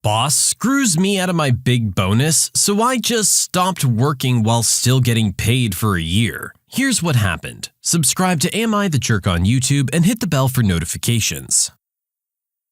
Boss screws me out of my big bonus, so I just stopped working while still getting paid for a year. Here's what happened. Subscribe to Am I the Jerk on YouTube and hit the bell for notifications.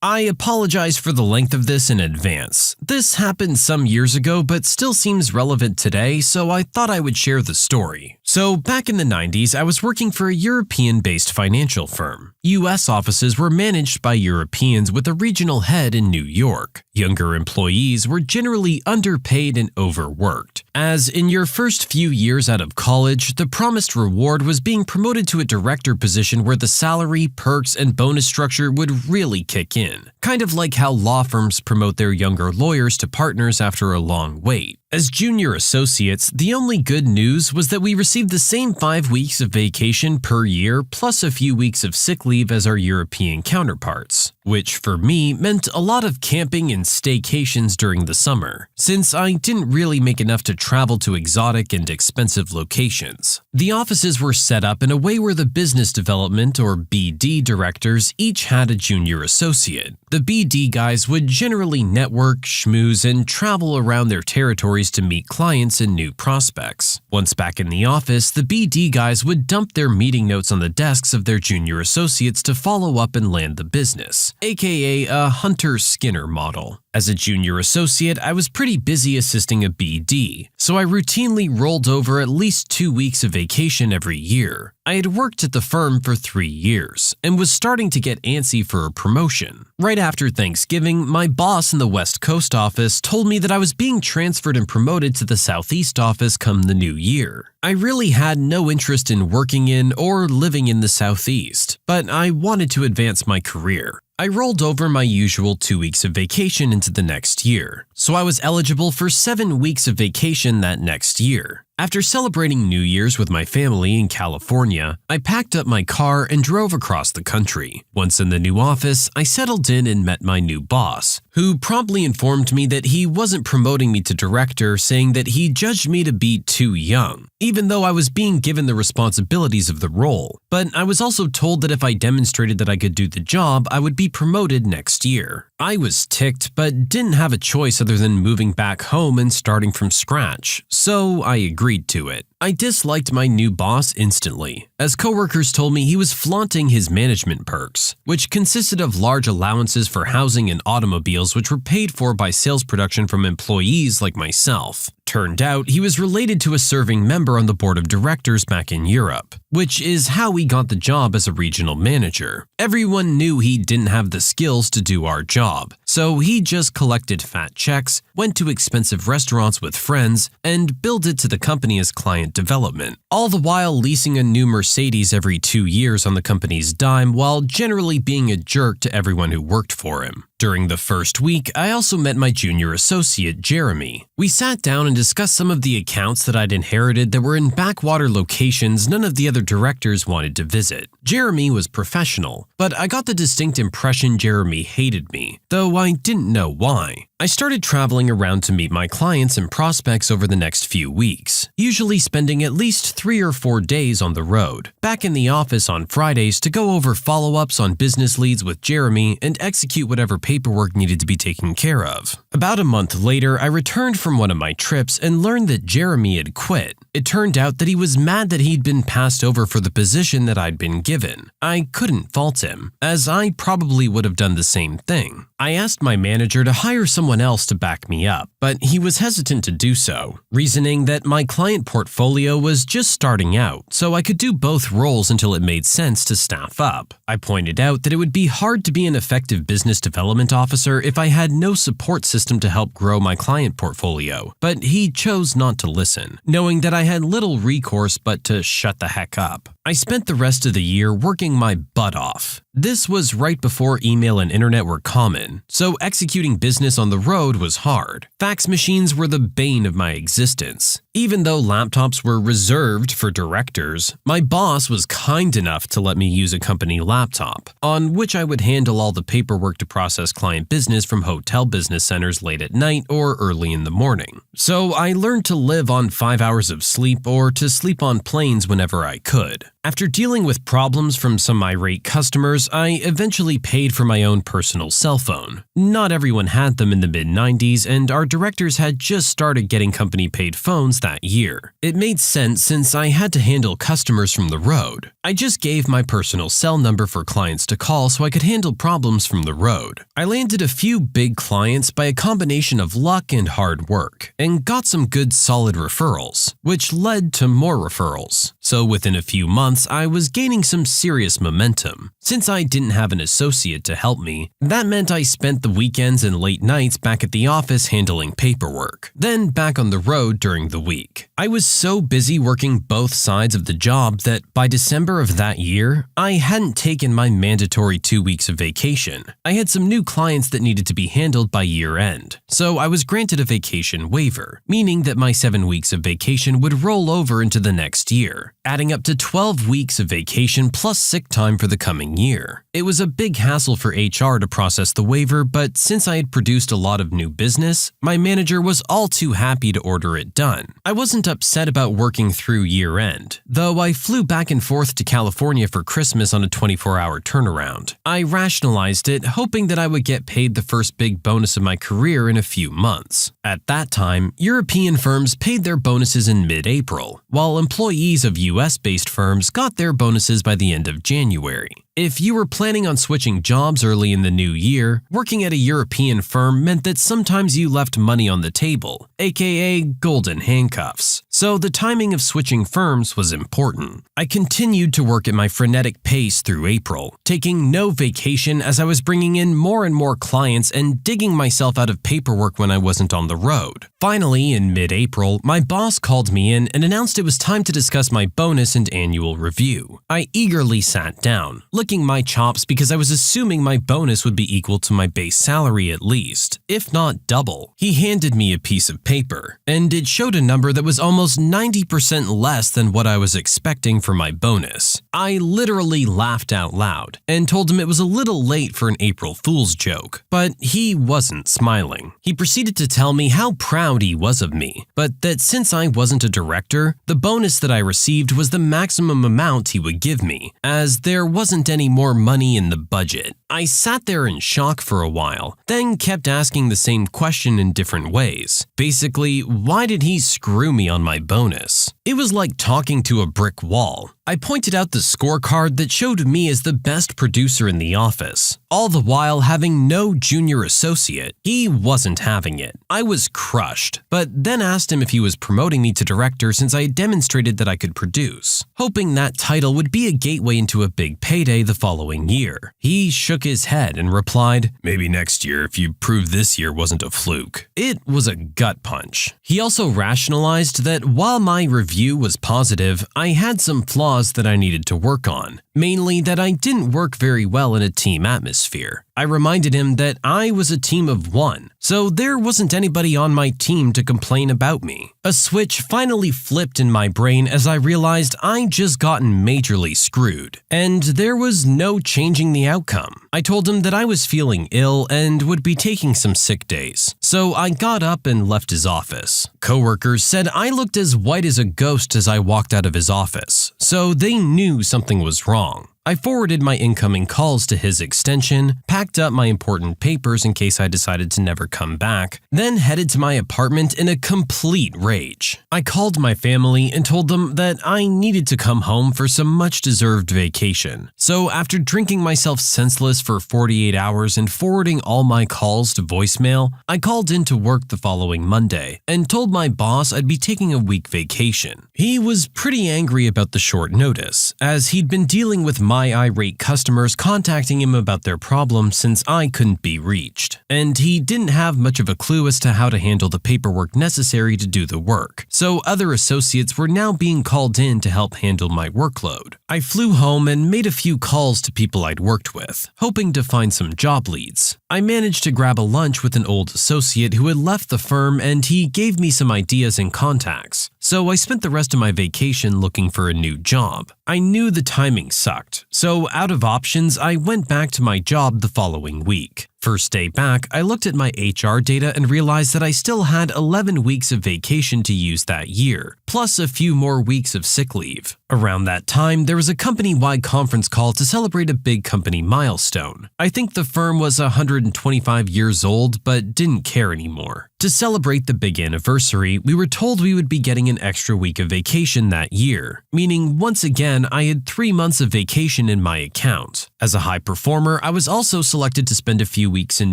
I apologize for the length of this in advance. This happened some years ago but still seems relevant today, so I thought I would share the story. So back in the 90s, I was working for a European-based financial firm. US offices were managed by Europeans with a regional head in New York. Younger employees were generally underpaid and overworked. As in your first few years out of college, the promised reward was being promoted to a director position where the salary, perks, and bonus structure would really kick in. Kind of like how law firms promote their younger lawyers to partners after a long wait. As junior associates, the only good news was that we received the same 5 weeks of vacation per year plus a few weeks of sick leave as our European counterparts, which for me meant a lot of camping and staycations during the summer, since I didn't really make enough to travel to exotic and expensive locations. The offices were set up in a way where the business development or BD directors each had a junior associate. The BD guys would generally network, schmooze, and travel around their territories to meet clients and new prospects. Once back in the office, the BD guys would dump their meeting notes on the desks of their junior associates to follow up and land the business, aka a Hunter-Skinner model. As a junior associate, I was pretty busy assisting a BD, so I routinely rolled over at least 2 weeks of vacation every year. I had worked at the firm for 3 years and was starting to get antsy for a promotion. Right after Thanksgiving, my boss in the West Coast office told me that I was being transferred and promoted to the Southeast office come the new year. I really had no interest in working in or living in the Southeast, but I wanted to advance my career. I rolled over my usual 2 weeks of vacation into the next year, so I was eligible for 7 weeks of vacation that next year. After celebrating New Year's with my family in California, I packed up my car and drove across the country. Once in the new office, I settled in and met my new boss, who promptly informed me that he wasn't promoting me to director, saying that he judged me to be too young, even though I was being given the responsibilities of the role. But I was also told that if I demonstrated that I could do the job, I would be promoted next year. I was ticked, but didn't have a choice other than moving back home and starting from scratch, so I agreed to it. I disliked my new boss instantly, as coworkers told me he was flaunting his management perks, which consisted of large allowances for housing and automobiles which were paid for by sales production from employees like myself. Turned out he was related to a serving member on the board of directors back in Europe, which is how he got the job as a regional manager. Everyone knew he didn't have the skills to do our job, so he just collected fat checks, went to expensive restaurants with friends, and billed it to the company as client development, all the while leasing a new Mercedes every 2 years on the company's dime while generally being a jerk to everyone who worked for him. During the first week, I also met my junior associate, Jeremy. We sat down and discussed some of the accounts that I'd inherited that were in backwater locations none of the other directors wanted to visit. Jeremy was professional, but I got the distinct impression Jeremy hated me, though I didn't know why. I started traveling around to meet my clients and prospects over the next few weeks, usually spending at least 3 or 4 days on the road, back in the office on Fridays to go over follow-ups on business leads with Jeremy and execute whatever paperwork needed to be taken care of. About a month later, I returned from one of my trips and learned that Jeremy had quit. It turned out that he was mad that he'd been passed over for the position that I'd been given. I couldn't fault him, as I probably would have done the same thing. I asked my manager to hire someone else to back me up, but he was hesitant to do so, reasoning that my client portfolio was just starting out, so I could do both roles until it made sense to staff up. I pointed out that it would be hard to be an effective business development officer if I had no support system to help grow my client portfolio, but he chose not to listen, knowing that I had little recourse but to shut the heck up. I spent the rest of the year working my butt off. This was right before email and internet were common, so executing business on the road was hard. Fax machines were the bane of my existence. Even though laptops were reserved for directors, my boss was kind enough to let me use a company laptop, on which I would handle all the paperwork to process client business from hotel business centers late at night or early in the morning. So I learned to live on 5 hours of sleep or to sleep on planes whenever I could. After dealing with problems from some irate customers, I eventually paid for my own personal cell phone. Not everyone had them in the mid-90s, and our directors had just started getting company-paid phones that year. It made sense since I had to handle customers from the road. I just gave my personal cell number for clients to call so I could handle problems from the road. I landed a few big clients by a combination of luck and hard work, and got some good solid referrals, which led to more referrals. So within a few months, I was gaining some serious momentum. Since I didn't have an associate to help me, that meant I spent the weekends and late nights back at the office handling paperwork, then back on the road during the week. I was so busy working both sides of the job that by December of that year, I hadn't taken my mandatory 2 weeks of vacation. I had some new clients that needed to be handled by year end, so I was granted a vacation waiver, meaning that my 7 weeks of vacation would roll over into the next year, adding up to 12 weeks of vacation plus sick time for the coming year. It was a big hassle for HR to process the waiver, but since I had produced a lot of new business, my manager was all too happy to order it done. I wasn't upset about working through year end, though I flew back and forth to California for Christmas on a 24-hour turnaround. I rationalized it, hoping that I would get paid the first big bonus of my career in a few months. At that time, European firms paid their bonuses in mid-April, while employees of US-based firms got their bonuses by the end of January. If you were planning on switching jobs early in the new year, working at a European firm meant that sometimes you left money on the table, aka golden handcuffs. So the timing of switching firms was important. I continued to work at my frenetic pace through April, taking no vacation as I was bringing in more and more clients and digging myself out of paperwork when I wasn't on the road. Finally, in mid-April, my boss called me in and announced it was time to discuss my bonus and annual review. I eagerly sat down, licking my chops because I was assuming my bonus would be equal to my base salary at least, if not double. He handed me a piece of paper, and it showed a number that was almost 90% less than what I was expecting for my bonus. I literally laughed out loud and told him it was a little late for an April Fool's joke, but he wasn't smiling. He proceeded to tell me how proud he was of me, but that since I wasn't a director, the bonus that I received was the maximum amount he would give me, as there wasn't any more money in the budget. I sat there in shock for a while, then kept asking the same question in different ways. Basically, why did he screw me on my bonus? It was like talking to a brick wall. I pointed out the scorecard that showed me as the best producer in the office, all the while having no junior associate. He wasn't having it. I was crushed, but then asked him if he was promoting me to director since I had demonstrated that I could produce, hoping that title would be a gateway into a big payday the following year. He shook his head and replied, "Maybe next year if you prove this year wasn't a fluke." It was a gut punch. He also rationalized that while my review was positive, I had some flaws that I needed to work on, mainly that I didn't work very well in a team atmosphere. I reminded him that I was a team of one, so there wasn't anybody on my team to complain about me. A switch finally flipped in my brain as I realized I'd just gotten majorly screwed, and there was no changing the outcome. I told him that I was feeling ill and would be taking some sick days, so I got up and left his office. Coworkers said I looked as white as a ghost as I walked out of his office, so they knew something was wrong. I forwarded my incoming calls to his extension, packed up my important papers in case I decided to never come back, then headed to my apartment in a complete rage. I called my family and told them that I needed to come home for some much-deserved vacation. So after drinking myself senseless for 48 hours and forwarding all my calls to voicemail, I called in to work the following Monday and told my boss I'd be taking a week vacation. He was pretty angry about the short notice, as he'd been dealing with my irate customers contacting him about their problems since I couldn't be reached, and he didn't have much of a clue as to how to handle the paperwork necessary to do the work, so other associates were now being called in to help handle my workload. I flew home and made a few calls to people I'd worked with, hoping to find some job leads. I managed to grab a lunch with an old associate who had left the firm, and he gave me some ideas and contacts. So I spent the rest of my vacation looking for a new job. I knew the timing sucked, so out of options, I went back to my job the following week. First day back, I looked at my HR data and realized that I still had 11 weeks of vacation to use that year, plus a few more weeks of sick leave. Around that time, there was a company-wide conference call to celebrate a big company milestone. I think the firm was 125 years old, but didn't care anymore. To celebrate the big anniversary, we were told we would be getting an extra week of vacation that year, meaning once again I had 3 months of vacation in my account. As a high performer, I was also selected to spend a few weeks in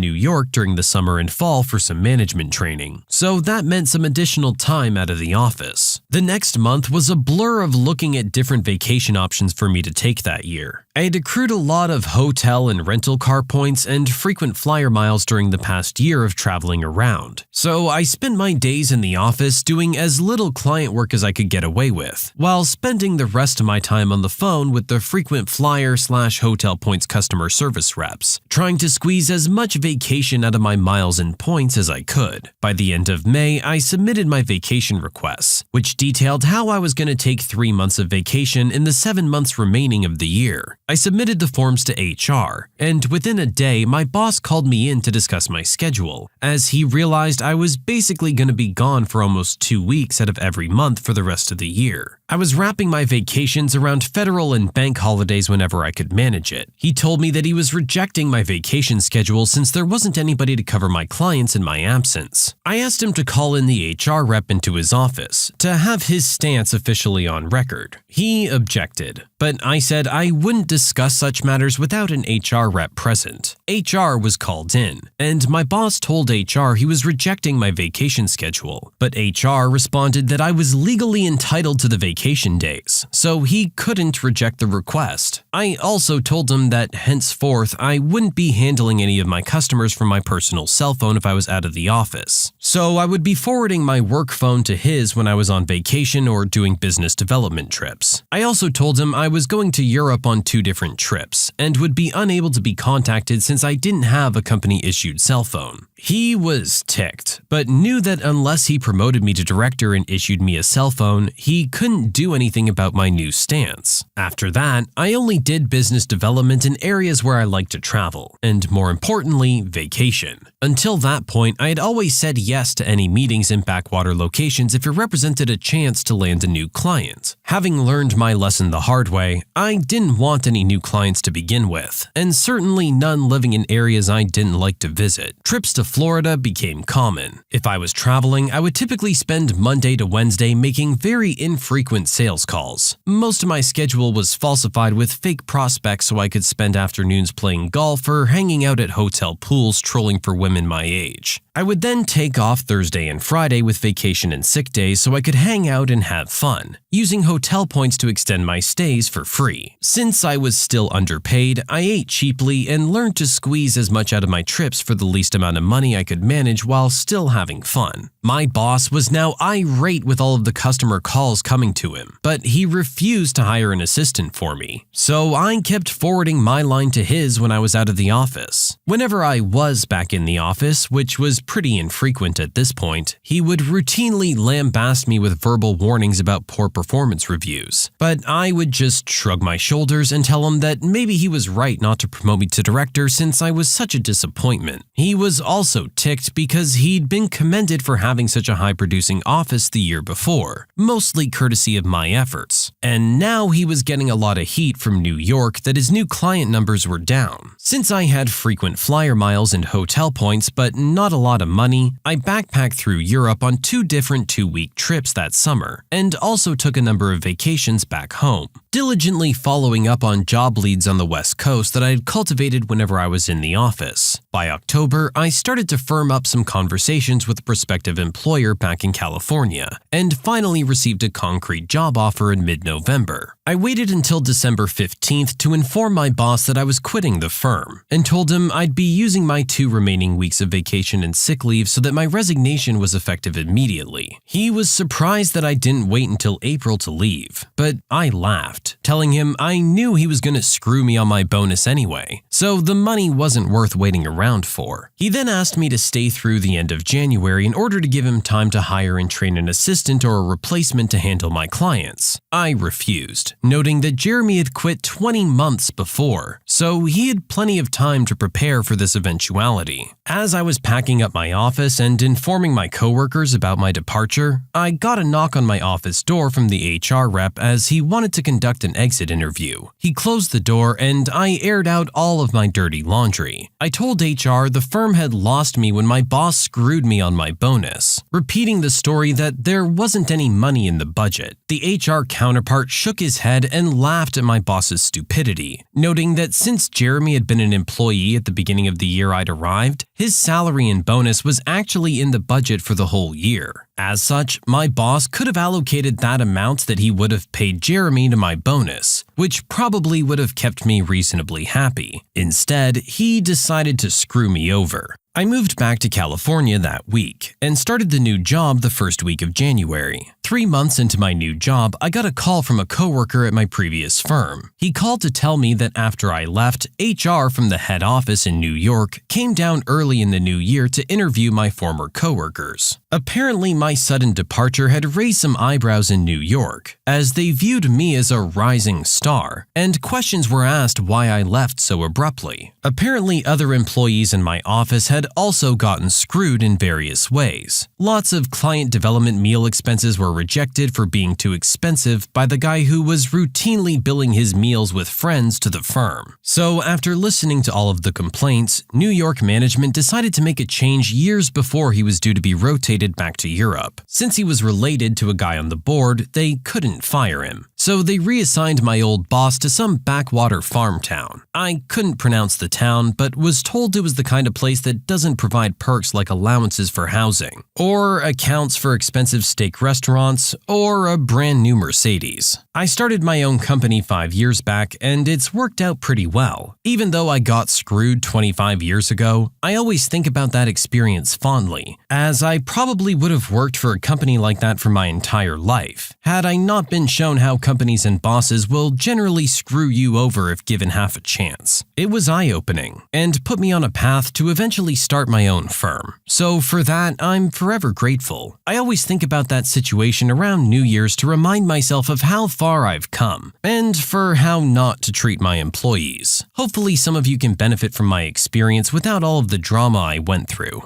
New York during the summer and fall for some management training, so that meant some additional time out of the office. The next month was a blur of looking at different vacation options for me to take that year. I had accrued a lot of hotel and rental car points and frequent flyer miles during the past year of traveling around. So I spent my days in the office doing as little client work as I could get away with, while spending the rest of my time on the phone with the frequent flyer/hotel points customer service reps, trying to squeeze as much vacation out of my miles and points as I could. By the end of May, I submitted my vacation requests, which detailed how I was going to take 3 months of vacation in the 7 months remaining of the year. I submitted the forms to HR, and within a day, my boss called me in to discuss my schedule, as he realized I was basically going to be gone for almost 2 weeks out of every month for the rest of the year. I was wrapping my vacations around federal and bank holidays whenever I could manage it. He told me that he was rejecting my vacation schedule since there wasn't anybody to cover my clients in my absence. I asked him to call in the HR rep into his office to have his stance officially on record. He objected, but I said I wouldn't discuss such matters without an HR rep present. HR was called in, and my boss told HR he was rejecting my vacation schedule, but HR responded that I was legally entitled to the vacation days, so he couldn't reject the request. I also told him that henceforth I wouldn't be handling any of my customers from my personal cell phone if I was out of the office, so I would be forwarding my work phone to his when I was on vacation or doing business development trips. I also told him I was going to Europe on 2 different trips and would be unable to be contacted since I didn't have a company-issued cell phone. He was ticked, but knew that unless he promoted me to director and issued me a cell phone, he couldn't do anything about my new stance. After that, I only did business development in areas where I like to travel, and more importantly, vacation. Until that point, I had always said yes to any meetings in backwater locations if it represented a chance to land a new client. Having learned my lesson the hard way, I didn't want any new clients to begin with, and certainly none living in areas I didn't like to visit. Trips to Florida became common. If I was traveling, I would typically spend Monday to Wednesday making very infrequent sales calls. Most of my schedule was falsified with fake prospects so I could spend afternoons playing golf or hanging out at hotel pools trolling for women my age. I would then take off Thursday and Friday with vacation and sick days so I could hang out and have fun, using hotel points to extend my stays for free. Since I was still underpaid, I ate cheaply and learned to squeeze as much out of my trips for the least amount of money I could manage while still having fun. My boss was now irate with all of the customer calls coming to him, but he refused to hire an assistant for me, so I kept forwarding my line to his when I was out of the office. Whenever I was back in the office, which was pretty infrequent at this point, he would routinely lambast me with verbal warnings about poor performance reviews, but I would just shrug my shoulders and tell him that maybe he was right not to promote me to director since I was such a disappointment. He was also ticked because he'd been commended for having such a high-producing office the year before, mostly courtesy of my efforts, and now he was getting a lot of heat from New York that his new client numbers were down. Since I had frequent flyer miles and hotel points but not a lot of money, I backpacked through Europe on 2 different 2-week trips that summer, and also took a number of vacations back home, diligently following up on job leads on the West Coast that I had cultivated whenever I was in the office. By October, I started to firm up some conversations with a prospective employer back in California, and finally received a concrete job offer in mid-November. I waited until December 15th to inform my boss that I was quitting the firm, and told him I'd be using my 2 remaining weeks of vacation and sick leave so that my resignation was effective immediately. He was surprised that I didn't wait until April to leave, but I laughed, telling him I knew he was going to screw me on my bonus anyway, so the money wasn't worth waiting around for. He then asked me to stay through the end of January in order to give him time to hire and train an assistant or a replacement to handle my clients. I refused, noting that Jeremy had quit 20 months before, so he had plenty of time to prepare for this eventuality. As I was packing up my office and informing my coworkers about my departure, I got a knock on my office door from the HR rep as he wanted to conduct an exit interview. He closed the door and I aired out all of my dirty laundry. I told HR the firm had lost me when my boss screwed me on my bonus, repeating the story that there wasn't any money in the budget. The HR counterpart shook his head and laughed at my boss's stupidity, noting that since Jeremy had been an employee at the beginning of the year I'd arrived, his salary and bonus was actually in the budget for the whole year. As such, my boss could have allocated that amount that he would have paid Jeremy to my bonus, which probably would have kept me reasonably happy. Instead, he decided to screw me over. I moved back to California that week and started the new job the first week of January. 3 months into my new job, I got a call from a coworker at my previous firm. He called to tell me that after I left, HR from the head office in New York came down early in the new year to interview my former coworkers. Apparently, my sudden departure had raised some eyebrows in New York, as they viewed me as a rising star, and questions were asked why I left so abruptly. Apparently, other employees in my office had also gotten screwed in various ways. Lots of client development meal expenses were rejected for being too expensive by the guy who was routinely billing his meals with friends to the firm. So after listening to all of the complaints, New York management decided to make a change years before he was due to be rotated back to Europe. Since he was related to a guy on the board, they couldn't fire him. So they reassigned my old boss to some backwater farm town. I couldn't pronounce the town, but was told it was the kind of place that doesn't provide perks like allowances for housing, or accounts for expensive steak restaurants, or a brand new Mercedes. I started my own company 5 years back, and it's worked out pretty well. Even though I got screwed 25 years ago, I always think about that experience fondly, as I probably would have worked for a company like that for my entire life, had I not been shown how companies and bosses will generally screw you over if given half a chance. It was eye-opening, and put me on a path to eventually start my own firm. So for that, I'm forever grateful. I always think about that situation around New Year's to remind myself of how far I've come, and for how not to treat my employees. Hopefully some of you can benefit from my experience without all of the drama I went through.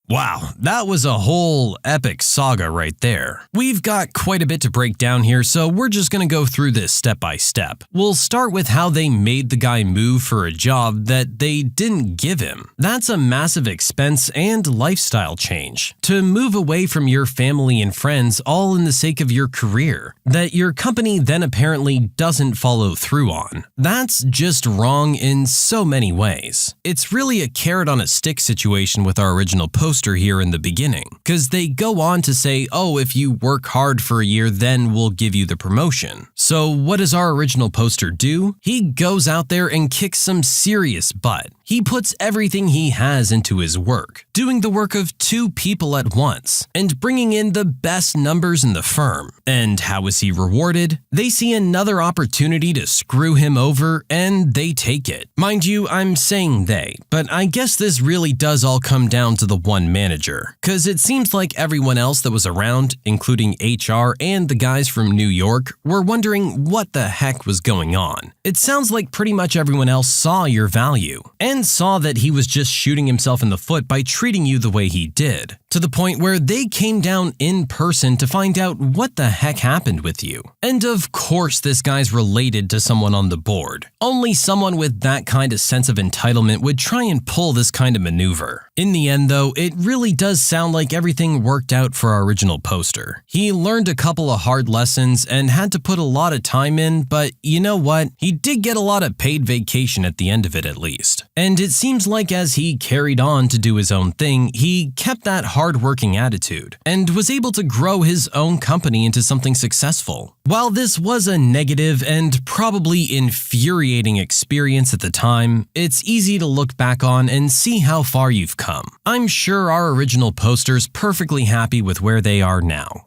Wow, that was a whole epic saga right there. We've got quite a bit to break down here, so we're just gonna go through this step by step. We'll start with how they made the guy move for a job that they didn't give him. That's a massive expense and lifestyle change. To move away from your family and friends all in the sake of your career, that your company then apparently doesn't follow through on. That's just wrong in so many ways. It's really a carrot on a stick situation with our original poster here in the beginning, because they go on to say, oh, if you work hard for a year, then we'll give you the promotion. So what does our original poster do? He goes out there and kicks some serious butt. He puts everything he has into his work, doing the work of 2 people at once, and bringing in the best numbers in the firm. And how is he rewarded? They see another opportunity to screw him over, and they take it. Mind you, I'm saying they, but I guess this really does all come down to the one manager, because it seems like everyone else that was around, including HR and the guys from New York, were wondering what the heck was going on. It sounds like pretty much everyone else saw your value, and saw that he was just shooting himself in the foot by treating you the way he did, to the point where they came down in person to find out what the heck happened with you. And of course this guy's related to someone on the board. Only someone with that kind of sense of entitlement would try and pull this kind of maneuver. In the end though, it really does sound like everything worked out for our original poster. He learned a couple of hard lessons and had to put a lot of time in, but you know what? He did get a lot of paid vacation at the end of it at least. And it seems like as he carried on to do his own thing, he kept that hard-working attitude and was able to grow his own company into something successful. While this was a negative and probably infuriating experience at the time, it's easy to look back on and see how far you've come. I'm sure our original poster's perfectly happy with where they are now.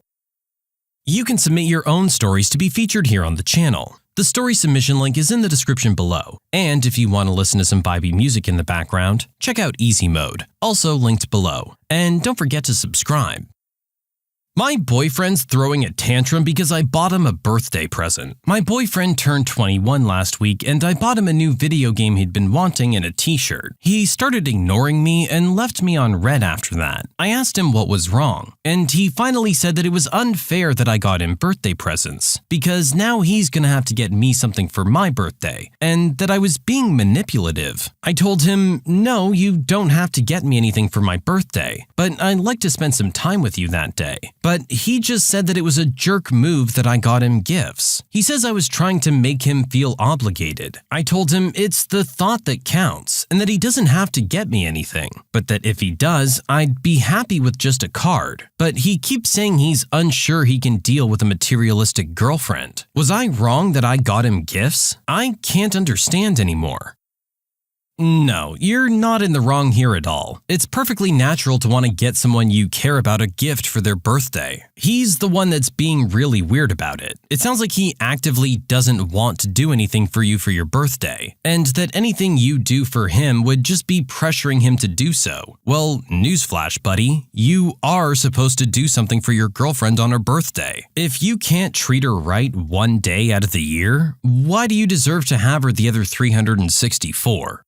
You can submit your own stories to be featured here on the channel. The story submission link is in the description below, and if you want to listen to some vibey music in the background, check out easymode, also linked below, and don't forget to subscribe. My boyfriend's throwing a tantrum because I bought him a birthday present. My boyfriend turned 21 last week and I bought him a new video game he'd been wanting and a t-shirt. He started ignoring me and left me on red after that. I asked him what was wrong, and he finally said that it was unfair that I got him birthday presents because now he's gonna have to get me something for my birthday, and that I was being manipulative. I told him, no, you don't have to get me anything for my birthday, but I'd like to spend some time with you that day. But he just said that it was a jerk move that I got him gifts. He says I was trying to make him feel obligated. I told him it's the thought that counts and that he doesn't have to get me anything, but that if he does, I'd be happy with just a card. But he keeps saying he's unsure he can deal with a materialistic girlfriend. Was I wrong that I got him gifts? I can't understand anymore. No, you're not in the wrong here at all. It's perfectly natural to want to get someone you care about a gift for their birthday. He's the one that's being really weird about it. It sounds like he actively doesn't want to do anything for you for your birthday, and that anything you do for him would just be pressuring him to do so. Well, newsflash, buddy, you are supposed to do something for your girlfriend on her birthday. If you can't treat her right one day out of the year, why do you deserve to have her the other 364?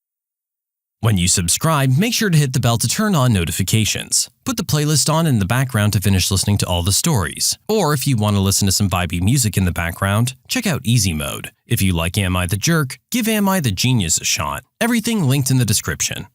When you subscribe, make sure to hit the bell to turn on notifications. Put the playlist on in the background to finish listening to all the stories. Or if you want to listen to some vibey music in the background, check out easymode. If you like Am I the Jerk, give Am I the Genius a shot. Everything linked in the description.